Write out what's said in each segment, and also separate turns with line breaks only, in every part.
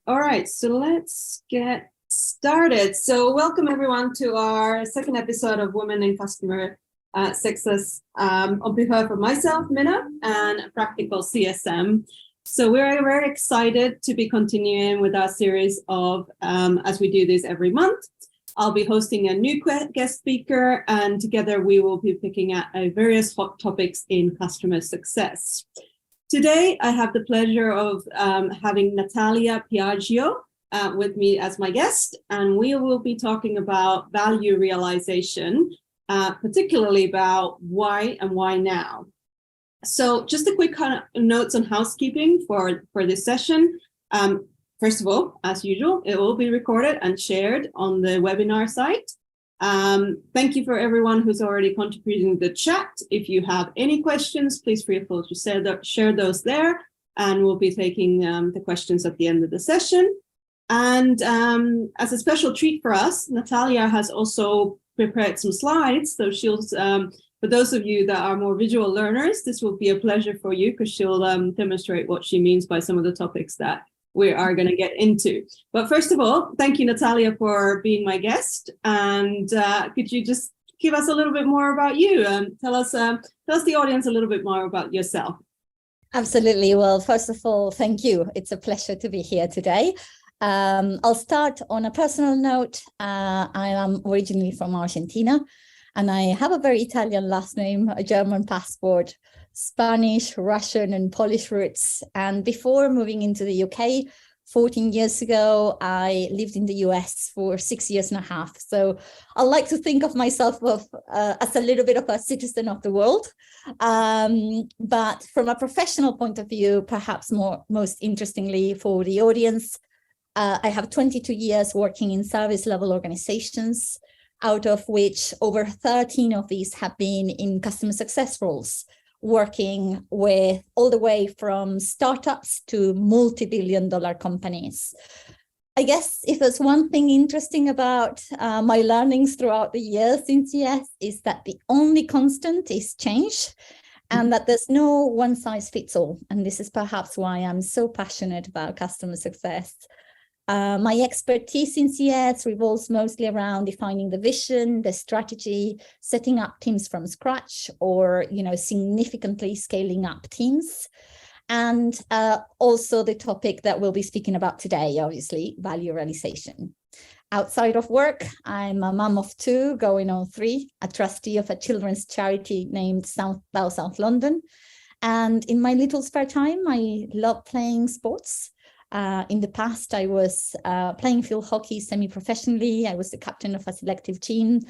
All right, so let's get started. So welcome everyone to our second episode of Women in Customer Success on behalf of myself, Minna, and Practical CSM. So we're very excited to be continuing with our series of, as we do this every month, I'll be hosting a new guest speaker, and together we will be picking at various hot topics in customer success. Today, I have the pleasure of having Natalia Piaggio with me as my guest, and we will be talking about value realization, particularly about why and why now. So just a quick kind of notes on housekeeping for this session. First of all, as usual, it will be recorded and shared on the webinar site. Thank you for everyone who's already contributing the chat. If you have any questions, please feel free to share those there, and we'll be taking the questions at the end of the session. And as a special treat for us, Natalia has also prepared some slides. So she'll, for those of you that are more visual learners, this will be a pleasure for you because she'll demonstrate what she means by some of the topics that we are going to get into. But first of all, thank you, Natalia, for being my guest. And could you just give us a little bit more about you and tell us the audience a little bit more about yourself?
Absolutely. Well, first of all, thank you. It's a pleasure to be here today. I'll start on a personal note. I am originally from Argentina, and I have a very Italian last name, a German passport, Spanish, Russian, and Polish roots. And before moving into the UK 14 years ago, I lived in the US for 6 years and a half. So I like to think of myself as a little bit of a citizen of the world. But from a professional point of view, perhaps most interestingly for the audience, I have 22 years working in service level organizations, out of which over 13 of these have been in customer success roles, working with all the way from startups to multi-billion-dollar companies. I guess if there's one thing interesting about my learnings throughout the years in CS is that the only constant is change, and that there's no one size fits all. And this is perhaps why I'm so passionate about customer success. My expertise in CS revolves mostly around defining the vision, the strategy, setting up teams from scratch, or significantly scaling up teams. And also the topic that we'll be speaking about today, obviously, value realization. Outside of work, I'm a mom of 2, going on 3, a trustee of a children's charity named South London. And in my little spare time, I love playing sports. In the past, I was playing field hockey semi-professionally. I was the captain of a selective team.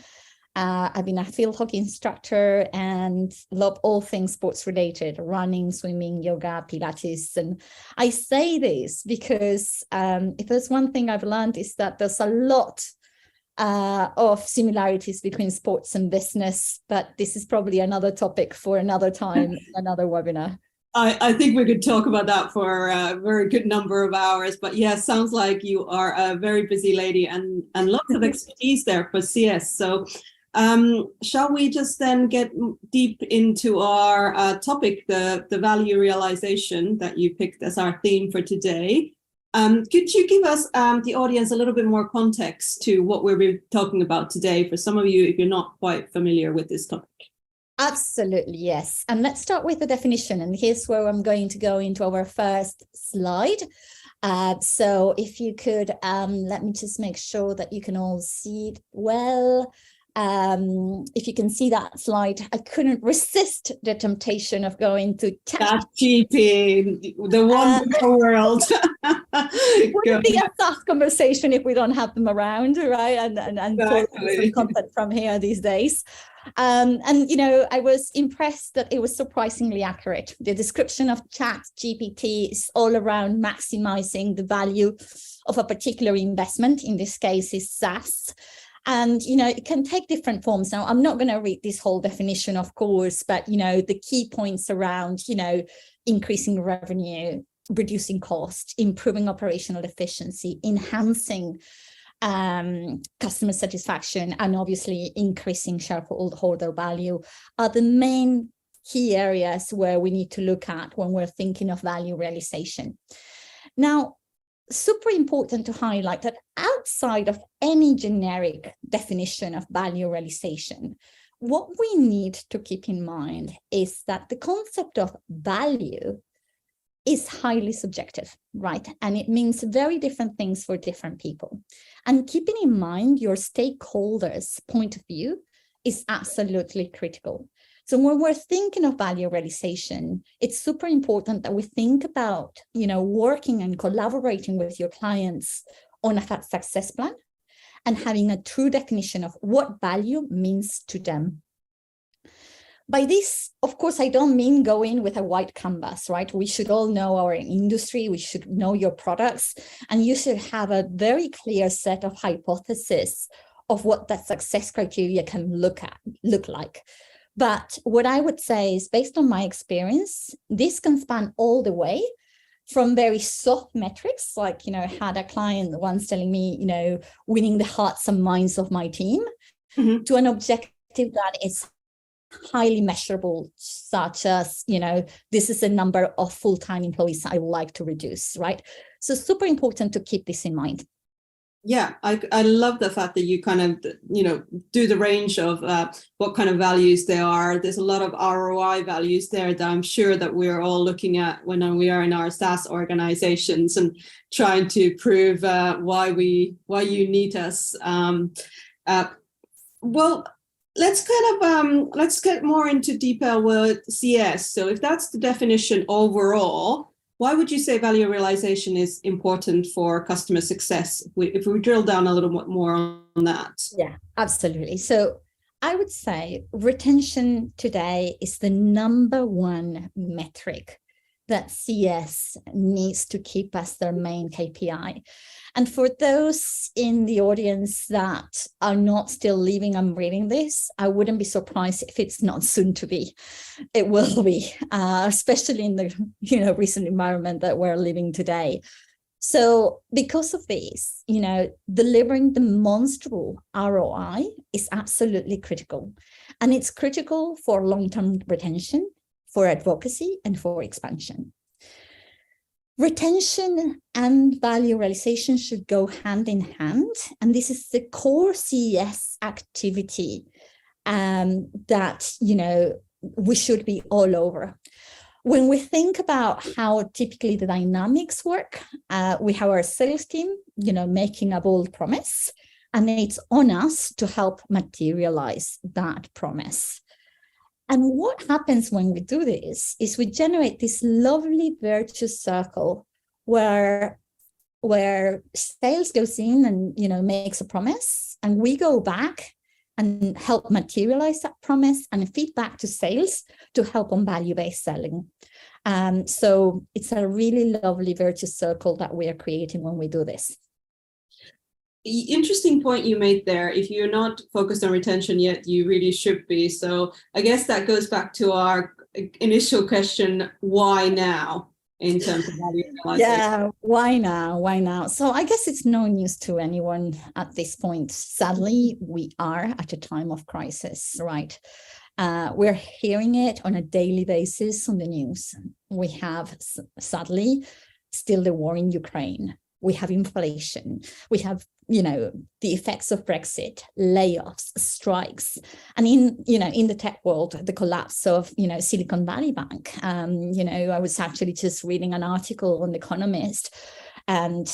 I've been a field hockey instructor and love all things sports related, running, swimming, yoga, Pilates. And I say this because if there's one thing I've learned is that there's a lot of similarities between sports and business, but this is probably another topic for another time, another webinar.
I think we could talk about that for a very good number of hours, but yeah, sounds like you are a very busy lady and lots of expertise there for CS. So shall we just then get deep into our topic, the value realization that you picked as our theme for today? Could you give us, the audience, a little bit more context to what we'll be talking about today for some of you if you're not quite familiar with this topic?
Absolutely, yes. And let's start with the definition. And here's where I'm going to go into our first slide. So if you could, let me just make sure that you can all see it well. If you can see that slide, I couldn't resist the temptation of going to
ChatGPT, the wonderful world.
It wouldn't be a soft conversation if we don't have them around, right? And exactly. Content from here these days. And I was impressed that it was surprisingly accurate. The description of ChatGPT is all around maximizing the value of a particular investment. In this case, is SaaS. And, it can take different forms. Now, I'm not going to read this whole definition, of course, but, the key points around, increasing revenue, reducing cost, improving operational efficiency, enhancing customer satisfaction, and obviously increasing shareholder value are the main key areas where we need to look at when we're thinking of value realization. Now, super important to highlight that outside of any generic definition of value realization, what we need to keep in mind is that the concept of value is highly subjective, right? And it means very different things for different people. And keeping in mind your stakeholders' point of view is absolutely critical. So when we're thinking of value realization, it's super important that we think about, working and collaborating with your clients on a success plan and having a true definition of what value means to them. By this, of course, I don't mean go in with a white canvas, right? We should all know our industry, we should know your products, and you should have a very clear set of hypotheses of what that success criteria can look like. But what I would say is, based on my experience, this can span all the way from very soft metrics, like, I had a client once telling me, winning the hearts and minds of my team, to an objective that is highly measurable, such as, this is a number of full-time employees I would like to reduce, right? So super important to keep this in mind.
Yeah, I love the fact that you kind of, do the range of what kind of values there are. There's a lot of ROI values there that I'm sure that we're all looking at when we are in our SaaS organizations and trying to prove why you need us. Well, let's get more into detail with CS. So if that's the definition overall, why would you say value realization is important for customer success? If we drill down a little bit more on that.
Yeah, absolutely. So I would say retention today is the number one metric that CS needs to keep as their main KPI. And for those in the audience that are not still living and reading this, I wouldn't be surprised if it's not soon to be. It will be, especially in the recent environment that we're living today. So because of this, delivering demonstrable ROI is absolutely critical. And it's critical for long-term retention, for advocacy, and for expansion. Retention and value realization should go hand in hand, and this is the core CES activity that we should be all over. When we think about how typically the dynamics work, we have our sales team, making a bold promise, and it's on us to help materialize that promise. And what happens when we do this is we generate this lovely virtuous circle where sales goes in and, makes a promise, and we go back and help materialize that promise and feed back to sales to help on value-based selling. So it's a really lovely virtuous circle that we are creating when we do this.
Interesting point you made there. If you're not focused on retention yet, you really should be. So I guess that goes back to our initial question, why now, in terms of value realization?
Yeah, why now? Why now? So I guess it's no news to anyone at this point. Sadly, we are at a time of crisis, right? We're hearing it on a daily basis on the news. We have, sadly, still the war in Ukraine. We have inflation. We have, the effects of Brexit, layoffs, strikes, and in the tech world, the collapse of, Silicon Valley Bank. I was actually just reading an article on The Economist, and,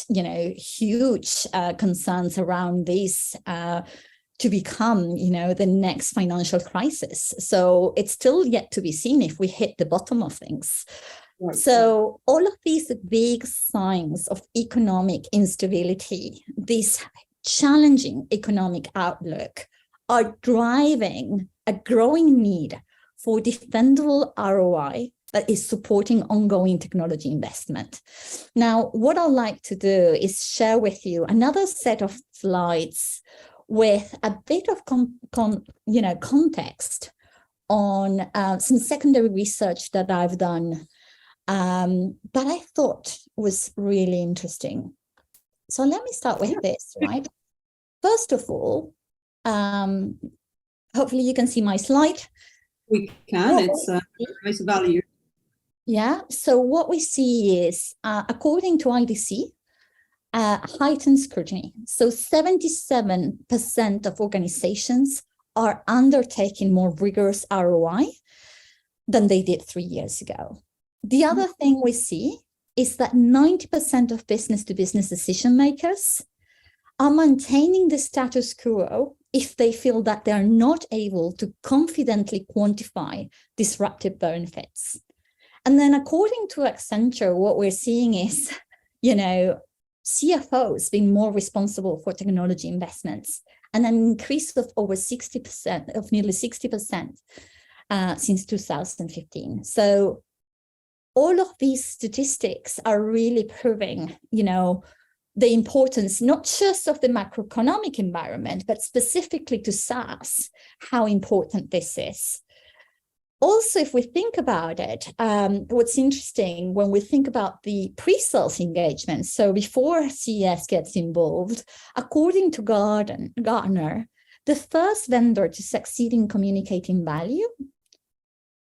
huge concerns around this to become, the next financial crisis. So it's still yet to be seen if we hit the bottom of things. Right. So all of these big signs of economic instability, this challenging economic outlook, are driving a growing need for defensible ROI that is supporting ongoing technology investment. Now, what I'd like to do is share with you another set of slides with a bit of context on some secondary research that I've done that I thought was really interesting. So let me start with this, right? First of all, hopefully you can see my slide.
We can, it's nice value.
Yeah, so what we see is, according to IDC, heightened scrutiny. So 77% of organizations are undertaking more rigorous ROI than they did 3 years ago. The other thing we see is that 90% of business-to-business decision makers are maintaining the status quo if they feel that they're not able to confidently quantify disruptive benefits. And then according to Accenture, what we're seeing is, CFOs being more responsible for technology investments, and an increase of over 60%, of nearly 60% since 2015. So all of these statistics are really proving, the importance, not just of the macroeconomic environment, but specifically to SaaS, how important this is. Also, if we think about it, what's interesting when we think about the pre-sales engagement, so before CES gets involved, according to Gartner, the first vendor to succeed in communicating value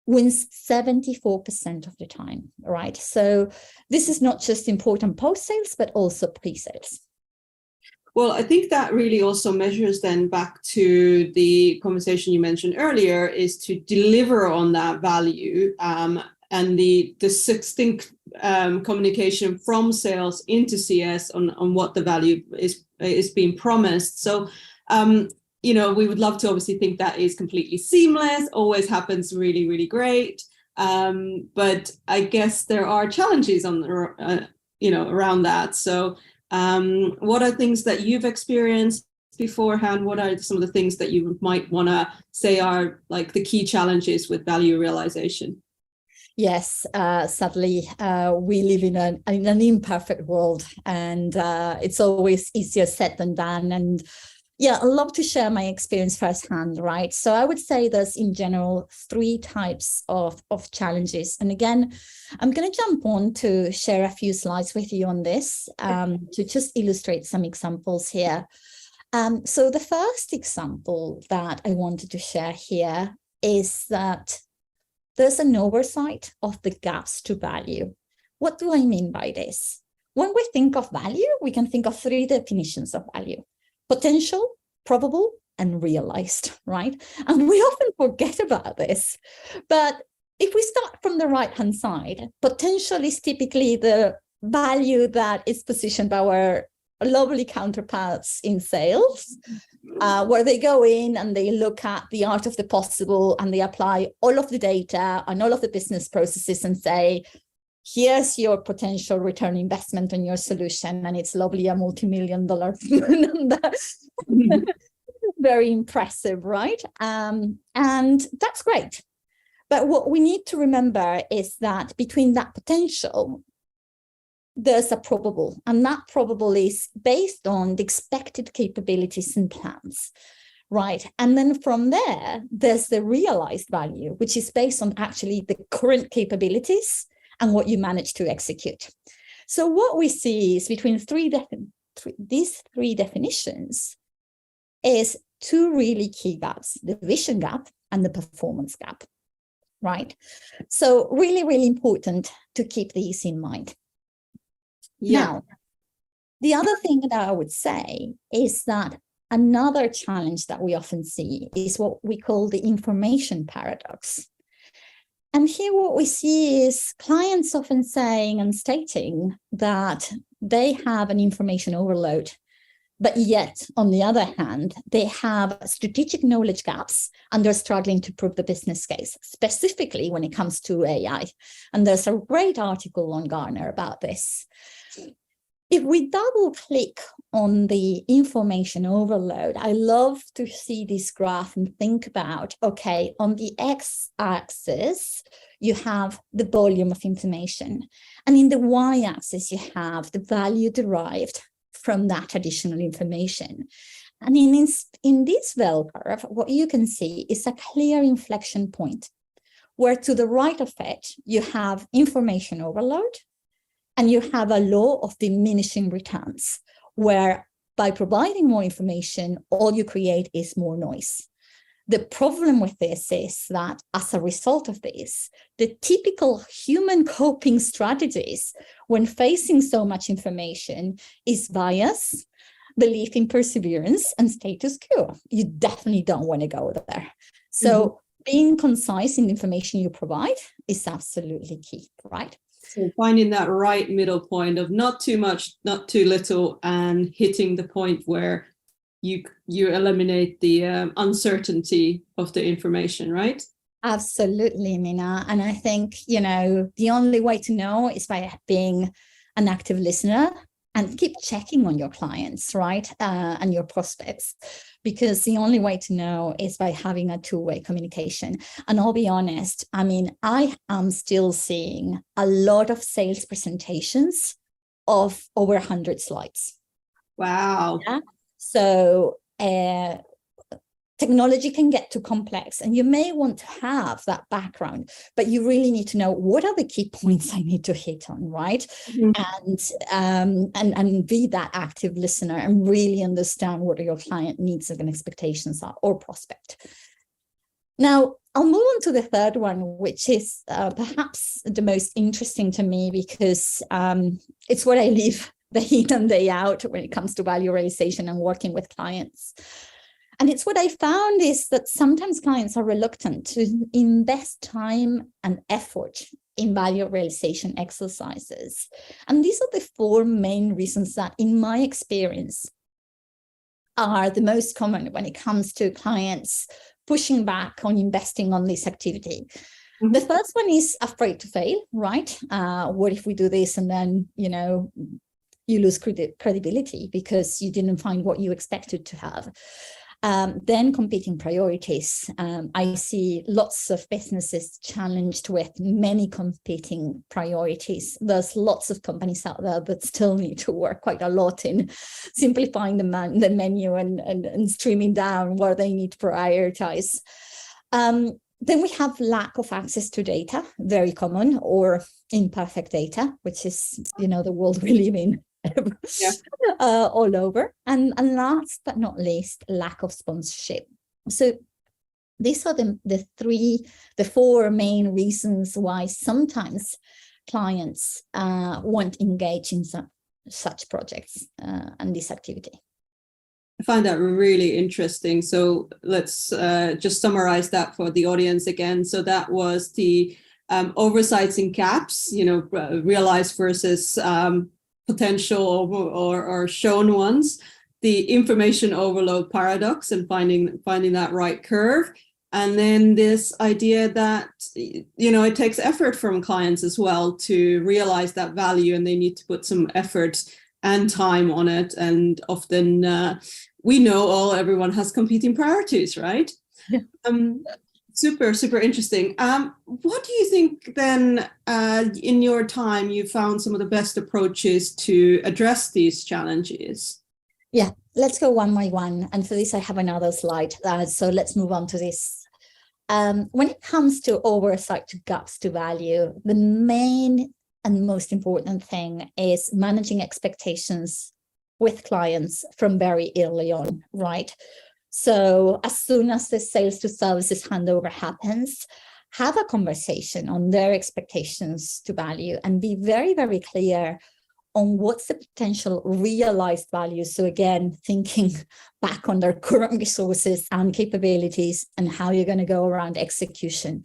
wins 74% of the time, right? So this is not just important post-sales, but also pre-sales.
Well, I think that really also measures then back to the conversation you mentioned earlier, is to deliver on that value and the succinct communication from sales into CS on what the value is being promised. So, we would love to obviously think that is completely seamless, always happens really, really great. But I guess there are challenges around that. So what are things that you've experienced beforehand? What are some of the things that you might want to say are like the key challenges with value realization?
Yes, sadly, we live in an imperfect world, and it's always easier said than done. And yeah, I'd love to share my experience firsthand, right? So I would say there's in general 3 types of challenges. And again, I'm going to jump on to share a few slides with you on this to just illustrate some examples here. So the first example that I wanted to share here is that there's an oversight of the gaps to value. What do I mean by this? When we think of value, we can think of 3 definitions of value: potential, probable, and realized, right? And we often forget about this. But if we start from the right-hand side, potential is typically the value that is positioned by our lovely counterparts in sales, where they go in and they look at the art of the possible and they apply all of the data and all of the business processes and say, here's your potential return investment on your solution, and it's lovely, a multi-million-dollar number. Very impressive, right? And that's great. But what we need to remember is that between that potential, there's a probable, and that probable is based on the expected capabilities and plans, right? And then from there, there's the realized value, which is based on actually the current capabilities and what you manage to execute. So what we see is between these 3 definitions is 2 really key gaps: the vision gap and the performance gap, right? So really, really important to keep these in mind. Yeah. Now, the other thing that I would say is that another challenge that we often see is what we call the information paradox. And here what we see is clients often saying and stating that they have an information overload, but yet, on the other hand, they have strategic knowledge gaps and they're struggling to prove the business case, specifically when it comes to AI. And there's a great article on Gartner about this. If we double click on the information overload, I love to see this graph and think about, okay, on the x-axis, you have the volume of information. And in the y-axis, you have the value derived from that additional information. And in this bell curve, what you can see is a clear inflection point, where to the right of it, you have information overload, and you have a law of diminishing returns, where by providing more information, all you create is more noise. The problem with this is that as a result of this, the typical human coping strategies when facing so much information is bias, belief in perseverance, and status quo. You definitely don't want to go there. So being concise in the information you provide is absolutely key, right?
So finding that right middle point of not too much, not too little, and hitting the point where you eliminate the uncertainty of the information, right?
Absolutely, Minna. And I think, the only way to know is by being an active listener and keep checking on your clients, right? And your prospects, because the only way to know is by having a two-way communication. And I'll be honest, I am still seeing a lot of sales presentations of over 100 slides.
Wow.
Yeah? So technology can get too complex, and you may want to have that background, but you really need to know what are the key points I need to hit on, right? And be that active listener and really understand what your client needs and expectations are, or prospect. Now, I'll move on to the third one, which is perhaps the most interesting to me, because it's what I live day in and day out when it comes to value realization and working with clients. And it's what I found is that sometimes clients are reluctant to invest time and effort in value realization exercises. And these are the four main reasons that, in my experience, are the most common when it comes to clients pushing back on investing on this activity. The first one is afraid to fail, right? What if we do this and then, you lose credibility because you didn't find what you expected to have. Then competing priorities. I see lots of businesses challenged with many competing priorities. There's lots of companies out there that still need to work quite a lot in simplifying the menu and streaming down where they need to prioritize. Then we have lack of access to data, very common, or imperfect data, which is, the world we live in. All over. And last but not least, lack of sponsorship. So these are the four main reasons why sometimes clients won't engage in such projects and this activity.
I find that really interesting. So let's just summarize that for the audience again. So that was the oversights and gaps, realized versus potential or shown ones, the information overload paradox and finding that right curve. And then this idea that, it takes effort from clients as well to realize that value, and they need to put some effort and time on it. And often we know everyone has competing priorities, right?
Yeah.
Super, super interesting. What do you think then, in your time, you found some of the best approaches to address these challenges?
Yeah, let's go one by one. And for this, I have another slide. So let's move on to this. When it comes to oversight to gaps to value, the main and most important thing is managing expectations with clients from very early on, right? So as soon as the sales to services handover happens, have a conversation on their expectations to value and be very, very clear on what's the potential realized value. So again, thinking back on their current resources and capabilities and how you're going to go around execution.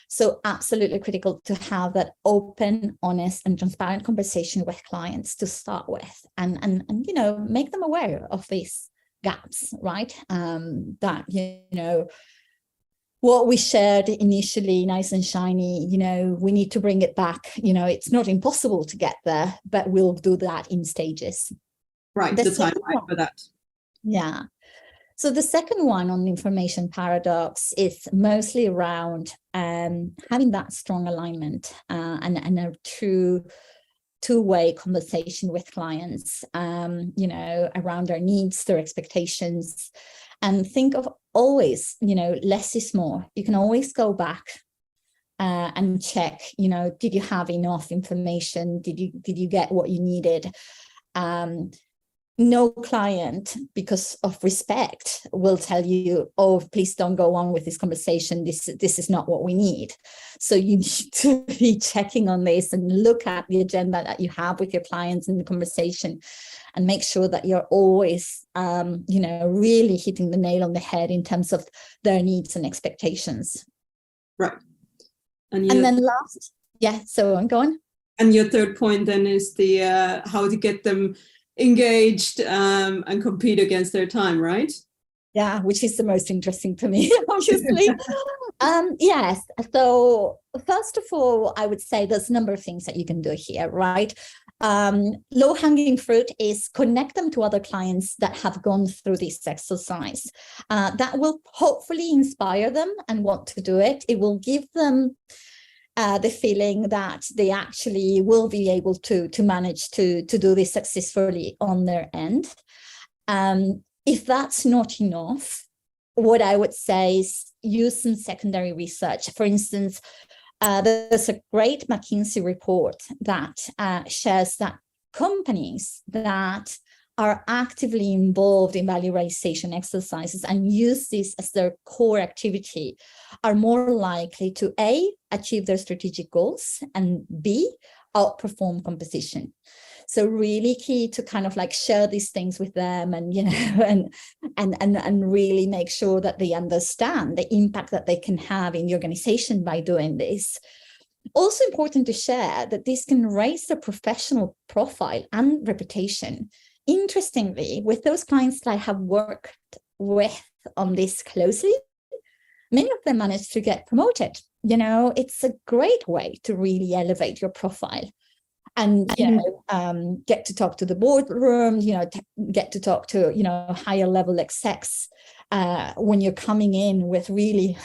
So absolutely critical to have that open, honest, and transparent conversation with clients to start with, and make them aware of these gaps, right? That, what we shared initially, nice and shiny, we need to bring it back. It's not impossible to get there, but we'll do that in stages.
Right, the timeline for that.
Yeah. So the second one on information paradox is mostly around having that strong alignment and a true two-way conversation with clients, around their needs, their expectations, and think of always, less is more. You can always go back and check, did you have enough information? Did you get what you needed? no client, because of respect, will tell you, oh, please don't go on with this conversation. This is not what we need. So you need to be checking on this and look at the agenda that you have with your clients in the conversation and make sure that you're always, really hitting the nail on the head in terms of their needs and expectations.
Right.
And then last, so I'm going.
And your third point then is the how to get them engaged and compete against their time, right?
Yeah, which is the most interesting to me, obviously. Yes. So first of all, I would say there's a number of things that you can do here, right? Low-hanging fruit is connect them to other clients that have gone through this exercise. That will hopefully inspire them and want to do it. It will give them the feeling that they actually will be able to manage to do this successfully on their end. If that's not enough, what I would say is use some secondary research. For instance, there's a great McKinsey report that shares that companies that are actively involved in value realization exercises and use this as their core activity are more likely to A, achieve their strategic goals, and B, outperform competition. So really key to kind of like share these things with them and, and really make sure that they understand the impact that they can have in the organization by doing this. Also important to share that this can raise their professional profile and reputation. Interestingly, with those clients that I have worked with on this closely, many of them managed to get promoted. It's a great way to really elevate your profile and, get to talk to the boardroom, get to talk to, higher level execs when you're coming in with really,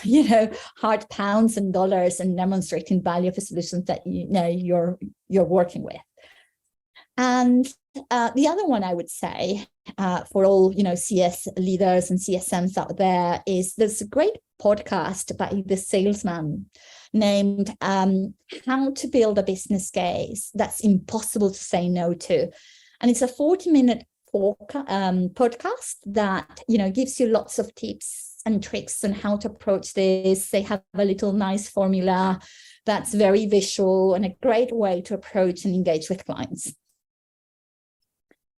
hard pounds and dollars and demonstrating value of the solutions that, you're working with. And the other one I would say for all, CS leaders and CSMs out there is there's a great podcast by the salesman named How to Build a Business Case That's Impossible to Say No To. And it's a 40-minute podcast that, gives you lots of tips and tricks on how to approach this. They have a little nice formula that's very visual and a great way to approach and engage with clients.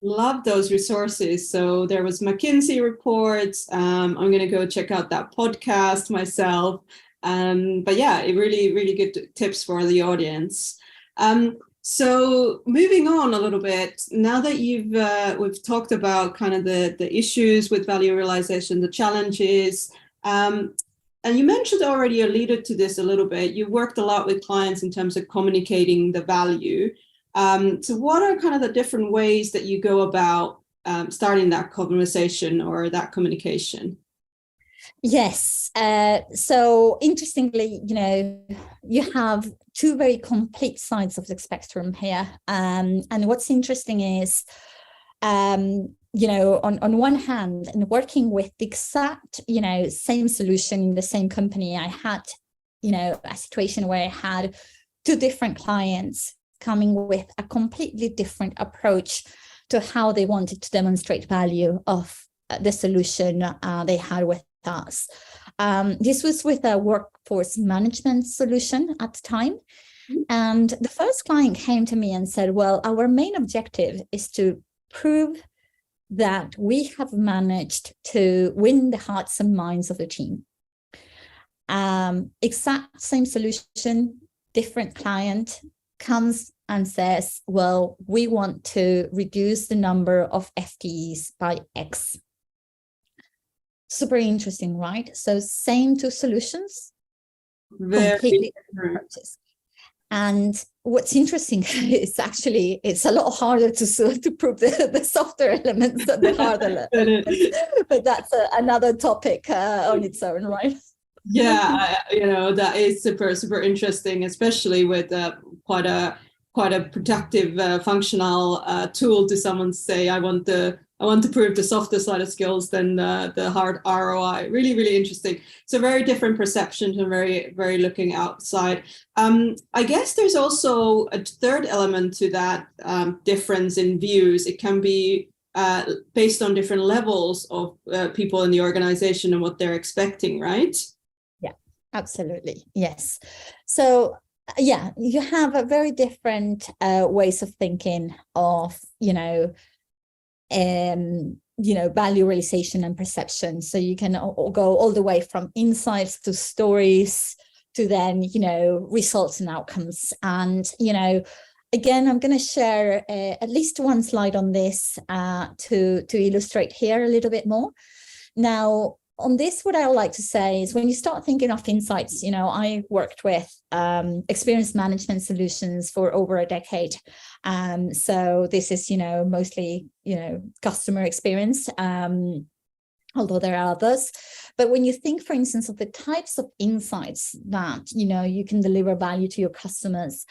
Love those resources. So there was McKinsey reports. I'm going to go check out that podcast myself. But yeah, really, really good tips for the audience. So moving on a little bit, now that we've talked about kind of the issues with value realization, the challenges, and you mentioned already, you alluded to this a little bit, you worked a lot with clients in terms of communicating the value. So what are kind of the different ways that you go about starting that conversation or that communication?
Yes. So interestingly, you have two very complete sides of the spectrum here. And what's interesting is, on one hand, in working with the exact, same solution in the same company, I had, a situation where I had two different clients coming with a completely different approach to how they wanted to demonstrate value of the solution they had with us. This was with a workforce management solution at the time. And the first client came to me and said, well, our main objective is to prove that we have managed to win the hearts and minds of the team. Exact same solution, different client comes and says, well, we want to reduce the number of FTEs by X. Super interesting, right? So same two solutions, completely different approaches. And what's interesting is actually it's a lot harder to prove the softer elements than the harder elements. But that's another topic on its own, right?
Yeah, that is super interesting, especially with quite a productive functional tool to someone say, I want to prove the softer side of skills than the hard ROI. Really, really interesting. So very different perceptions and very, very looking outside. I guess there's also a third element to that difference in views. It can be based on different levels of people in the organization and what they're expecting, right?
Yeah, absolutely. Yes. So yeah, you have a very different ways of thinking of, value realization and perception. So you can go all the way from insights to stories to then, results and outcomes. And, again, I'm going to share at least one slide on this to illustrate here a little bit more. Now, on this, what I would like to say is when you start thinking of insights, I worked with experience management solutions for over a decade. So this is, mostly, customer experience, although there are others. But when you think, for instance, of the types of insights that, you can deliver value to your customers,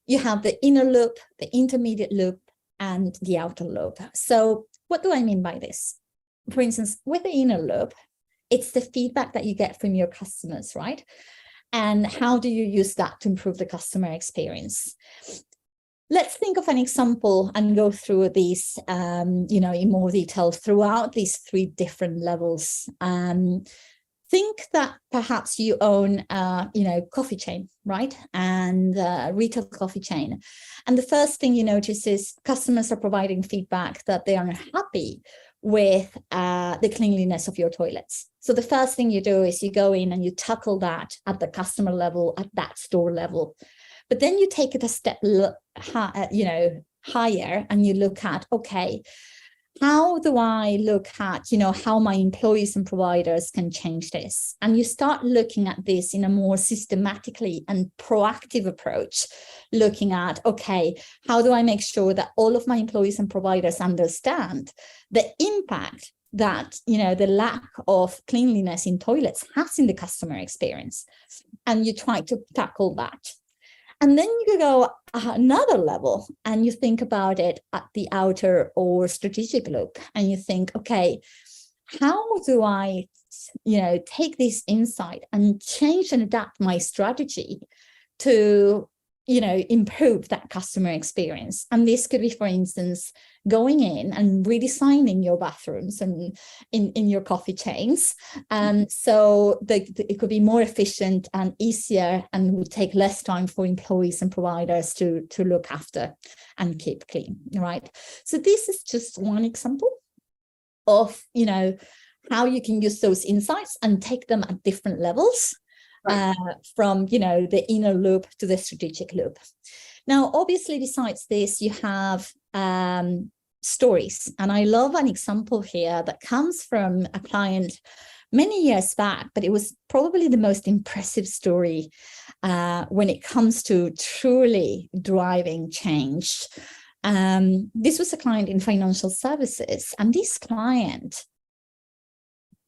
you have the inner loop, the intermediate loop, and the outer loop. So what do I mean by this? For instance, with the inner loop, it's the feedback that you get from your customers, right? And how do you use that to improve the customer experience? Let's think of an example and go through these, in more detail throughout these three different levels. Think that perhaps you own, coffee chain, right? And retail coffee chain. And the first thing you notice is customers are providing feedback that they are happy with the cleanliness of your toilets. So the first thing you do is you go in and you tackle that at the customer level, at that store level. But then you take it a step, higher, and you look at, okay, how do I look at, how my employees and providers can change this? And you start looking at this in a more systematically and proactive approach, looking at, okay, how do I make sure that all of my employees and providers understand the impact that, the lack of cleanliness in toilets has in the customer experience? And you try to tackle that. And then you go another level and you think about it at the outer or strategic loop, and you think, okay, how do I, take this insight and change and adapt my strategy to, improve that customer experience? And this could be, for instance, going in and redesigning your bathrooms and in your coffee chains. So it could be more efficient and easier and would take less time for employees and providers to look after and keep clean, right? So this is just one example of, how you can use those insights and take them at different levels. Right. From, the inner loop to the strategic loop. Now, obviously, besides this, you have stories. And I love an example here that comes from a client many years back, but it was probably the most impressive story when it comes to truly driving change. This was a client in financial services, and this client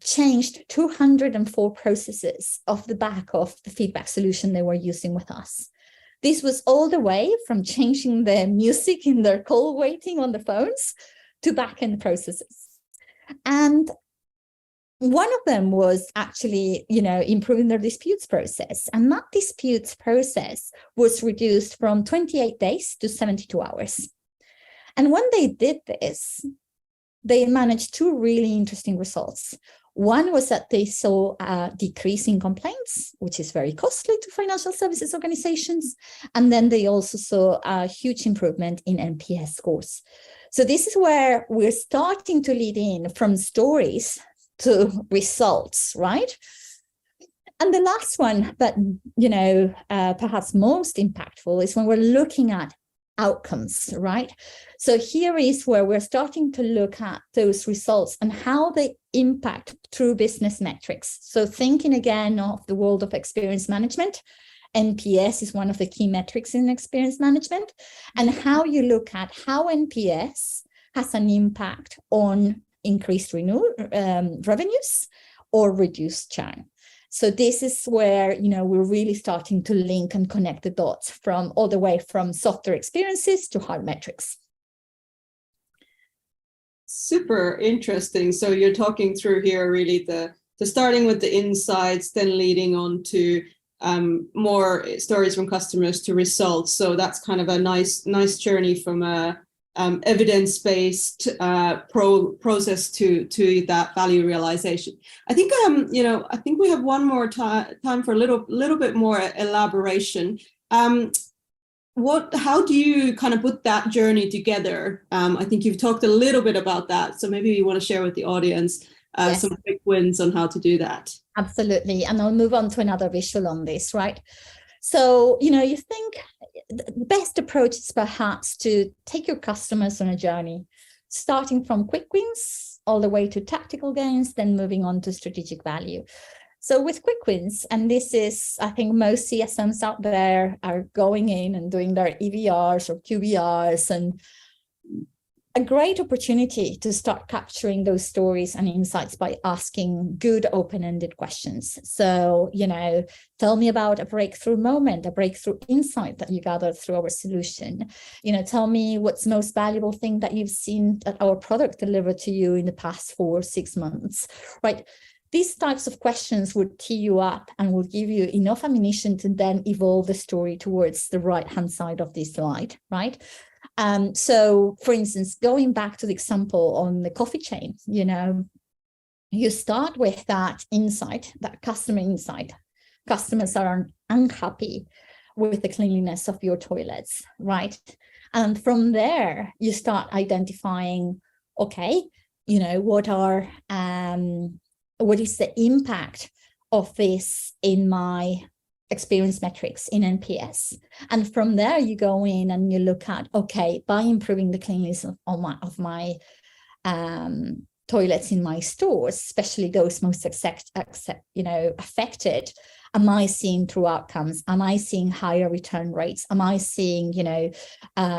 changed 204 processes off the back of the feedback solution they were using with us. This was all the way from changing the music in their call waiting on the phones to back-end processes. And one of them was actually, improving their disputes process. And that disputes process was reduced from 28 days to 72 hours. And when they did this, they managed two really interesting results. One was that they saw a decrease in complaints, which is very costly to financial services organizations. And then they also saw a huge improvement in NPS scores. So this is where we're starting to lead in from stories to results, right? And the last one, but, perhaps most impactful, is when we're looking at outcomes, right? So here is where we're starting to look at those results and how they impact through business metrics. So thinking again of the world of experience management, NPS is one of the key metrics in experience management, and how you look at how NPS has an impact on increased revenues or reduced churn. So this is where, we're really starting to link and connect the dots from all the way from software experiences to hard metrics.
Super interesting. So you're talking through here really the starting with the insights, then leading on to more stories from customers to results. So that's kind of a nice journey from evidence-based process to that value realization. I think I think we have one more time for a little bit more elaboration. How do you kind of put that journey together? I think you've talked a little bit about that, so maybe you want to share with the audience
Yes.
some quick wins on how to do that.
Absolutely, and I'll move on to another visual on this, right? So, you think the best approach is perhaps to take your customers on a journey, starting from quick wins all the way to tactical gains, then moving on to strategic value. So with quick wins, and this is, I think most CSMs out there are going in and doing their EVRs or QBRs, and a great opportunity to start capturing those stories and insights by asking good open-ended questions. So, tell me about a breakthrough moment, a breakthrough insight that you gathered through our solution. Tell me what's the most valuable thing that you've seen that our product delivered to you in the past 4 or 6 months, right? These types of questions would tee you up and will give you enough ammunition to then evolve the story towards the right-hand side of this slide, right? So, for instance, going back to the example on the coffee chain, you start with that insight, that customer insight. Customers are unhappy with the cleanliness of your toilets, right? And from there, you start identifying, okay, what is the impact of this in my experience metrics in NPS? And from there, you go in and you look at, okay, by improving the cleanliness of my toilets in my stores, especially those most affected, am I seeing true outcomes? Am I seeing higher return rates? Am I seeing,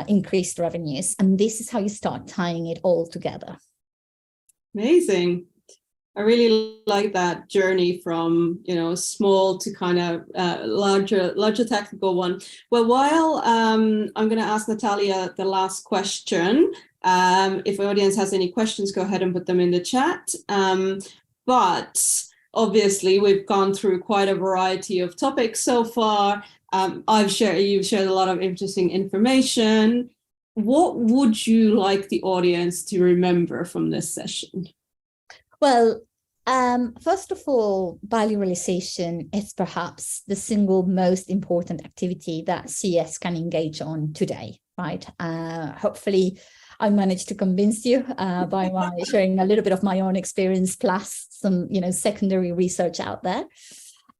increased revenues? And this is how you start tying it all together.
Amazing. I really like that journey from, small to kind of larger tactical one. Well, while I'm going to ask Natalia the last question, if the audience has any questions, go ahead and put them in the chat. But obviously, we've gone through quite a variety of topics so far. You've shared a lot of interesting information. What would you like the audience to remember from this session?
Well, first of all, value realization is perhaps the single most important activity that CS can engage on today, right? Hopefully, I managed to convince you by my sharing a little bit of my own experience plus some, secondary research out there.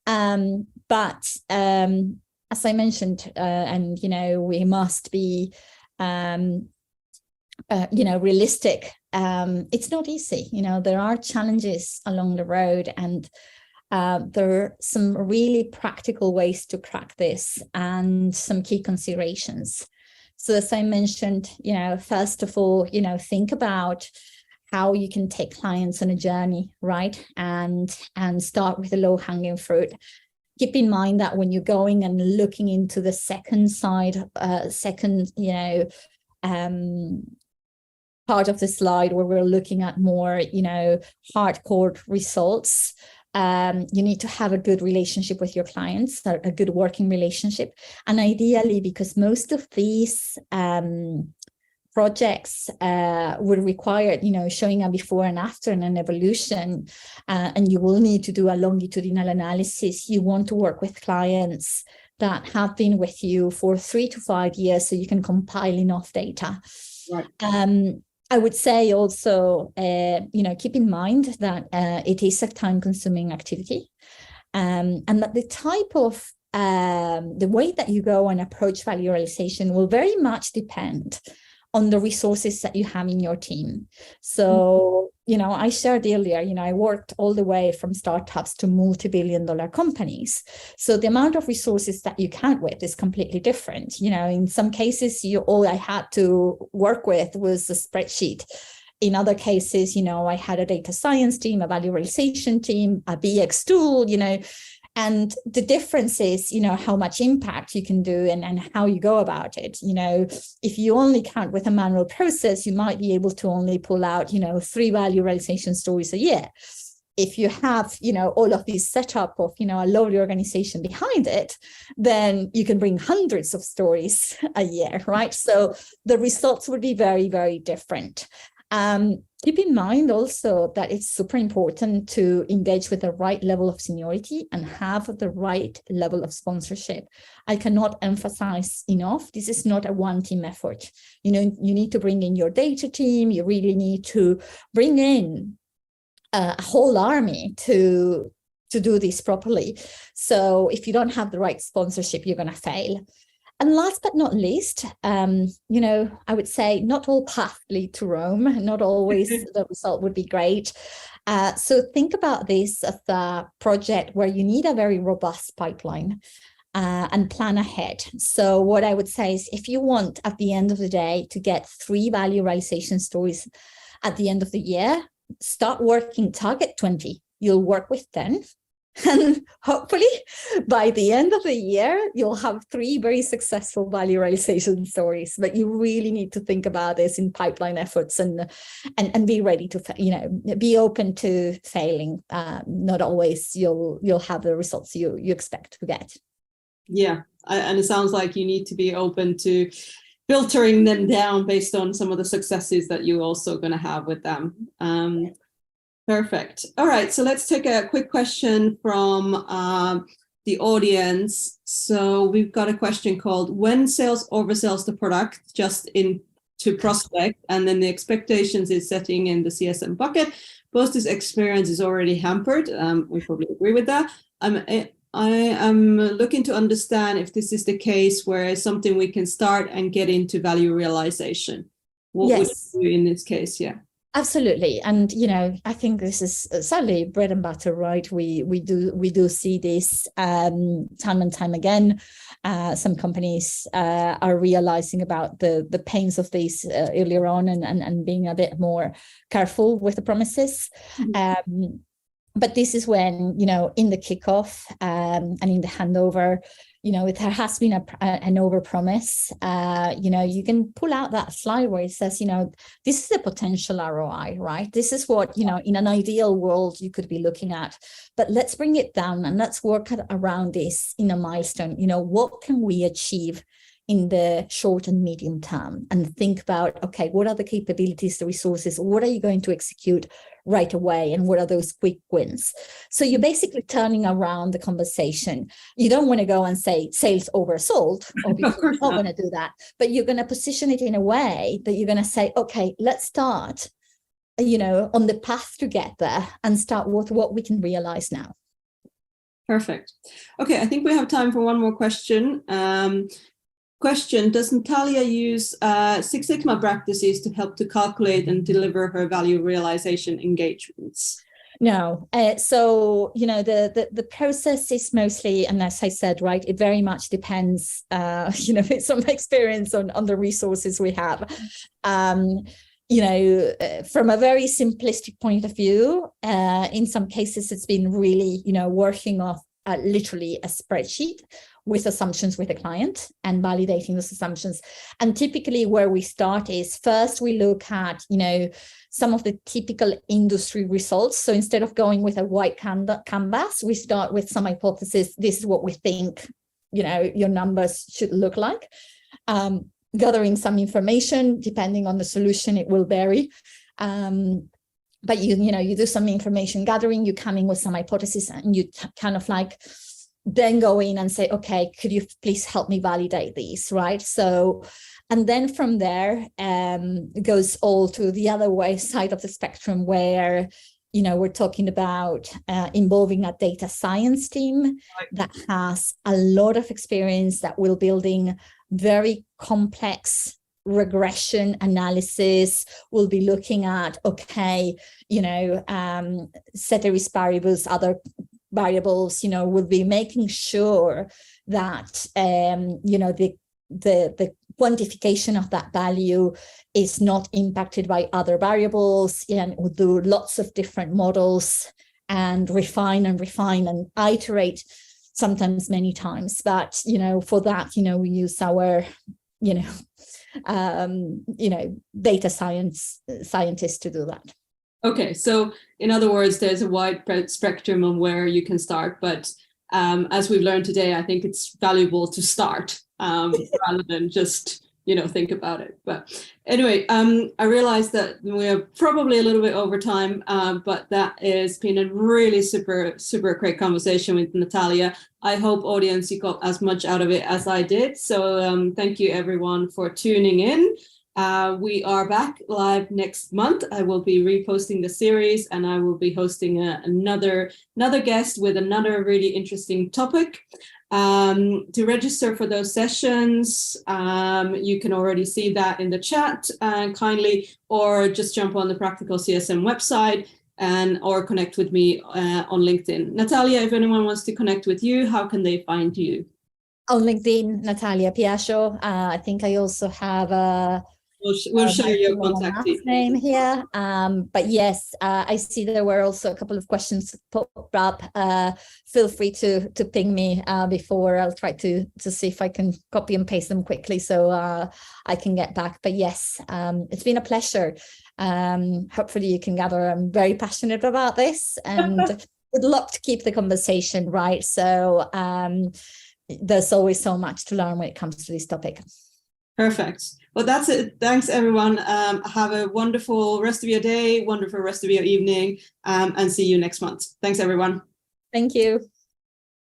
But as I mentioned, and we must be, realistic. It's not easy. There are challenges along the road, and there are some really practical ways to crack this and some key considerations. So as I mentioned, first of all, think about how you can take clients on a journey, right? And start with the low-hanging fruit. Keep in mind that when you're going and looking into the second side, part of the slide where we're looking at more, hardcore results, you need to have a good relationship with your clients, a good working relationship. And ideally, because most of these projects would require, showing a before and after and an evolution, and you will need to do a longitudinal analysis. You want to work with clients that have been with you for 3 to 5 years, so you can compile enough data. Right. I would say also, keep in mind that it is a time-consuming activity, and that the type of, the way that you go and approach value realization will very much depend on the resources that you have in your team. So, I shared earlier, I worked all the way from startups to multi-billion-dollar companies. So the amount of resources that you count with is completely different. In some cases, all I had to work with was a spreadsheet. In other cases, I had a data science team, a value realization team, a BX tool, and the difference is, how much impact you can do and how you go about it. If you only count with a manual process, you might be able to only pull out, 3 value realization stories a year. if you have, all of these setup of, a lovely organization behind it, then you can bring hundreds of stories a year, right? So the results would be very, very different. Keep in mind also that it's super important to engage with the right level of seniority and have the right level of sponsorship. I cannot emphasize enough, this is not a one-team effort. You need to bring in your data team, you really need to bring in a whole army to do this properly. So if you don't have the right sponsorship, you're going to fail. And last but not least, I would say not all paths lead to Rome. Not always the result would be great. So think about this as a project where you need a very robust pipeline and plan ahead. So what I would say is, if you want at the end of the day to get 3 value realization stories at the end of the year, start working, target 20. You'll work with 10. And hopefully by the end of the year, you'll have 3 very successful value realization stories. But you really need to think about this in pipeline efforts and be ready to, be open to failing. Not always you'll have the results you expect to get.
Yeah, and it sounds like you need to be open to filtering them down based on some of the successes that you're also going to have with them. Perfect. All right, so let's take a quick question from the audience. So we've got a question called, when sales oversells the product just into prospect, and then the expectations is setting in the CSM bucket, post this experience is already hampered. We probably agree with that. I am looking to understand if this is the case where it's something we can start and get into value realization. What would you do in this case? Yeah.
Absolutely. And, I think this is sadly bread and butter, right? We do see this time and time again. Some companies are realizing about the pains of this earlier on and being a bit more careful with the promises. Mm-hmm. But this is when, in the kickoff and in the handover, there has been an overpromise. You can pull out that slide where it says, this is the potential ROI, right? This is what, in an ideal world you could be looking at. But let's bring it down and let's work around this in a milestone. What can we achieve in the short and medium term, and think about, okay, what are the capabilities, the resources, what are you going to execute right away, and what are those quick wins? So you're basically turning around the conversation. You don't want to go and say sales oversold, obviously you're not going to do that, but you're going to position it in a way that you're going to say, okay, let's start, on the path to get there and start with what we can realize now.
Perfect. Okay, I think we have time for one more question. Does Natalia use Six Sigma practices to help to calculate and deliver her value realization engagements?
No. So, the process is mostly, and as I said, right, it very much depends, it's on my experience on the resources we have. From a very simplistic point of view, in some cases, it's been really, working off literally a spreadsheet with assumptions with the client and validating those assumptions. And typically where we start is first we look at, some of the typical industry results. So instead of going with a white canvas, we start with some hypothesis. This is what we think, your numbers should look like. Gathering some information, depending on the solution, it will vary. But you do some information gathering, you come in with some hypothesis, and you kind of then go in and say, okay, could you please help me validate these, right? So, and then from there, it goes all to the other side of the spectrum where, we're talking about involving a data science team that has a lot of experience, that will building very complex regression analysis. We'll be looking at, okay, ceteris paribus, other variables, we'll be making sure that, the quantification of that value is not impacted by other variables, and we'll do lots of different models and refine and iterate, sometimes many times. But, for that, we use our, data scientists to do that.
Okay, so in other words, there's a wide spectrum on where you can start, but as we've learned today, I think it's valuable to start rather than just, think about it. But anyway, I realized that we're probably a little bit over time, but that has been a really super great conversation with Natalia. I hope audience, you got as much out of it as I did. So thank you everyone for tuning in. We are back live next month. I will be reposting the series and I will be hosting another guest with another really interesting topic. To register for those sessions, you can already see that in the chat kindly, or just jump on the Practical CSM website or connect with me on LinkedIn. Natalia, if anyone wants to connect with you, how can they find you?
On LinkedIn, Natalia Piaggio. I think I also have a
We'll share your contact
name here. But yes, I see there were also a couple of questions popped up. Feel free to ping me before. I'll try to see if I can copy and paste them quickly so I can get back. But yes, it's been a pleasure. Hopefully you can gather I'm very passionate about this and would love to keep the conversation right. So there's always so much to learn when it comes to this topic.
Perfect. Well, that's it. Thanks, everyone. Have a wonderful rest of your day, wonderful rest of your evening, and see you next month. Thanks, everyone.
Thank you.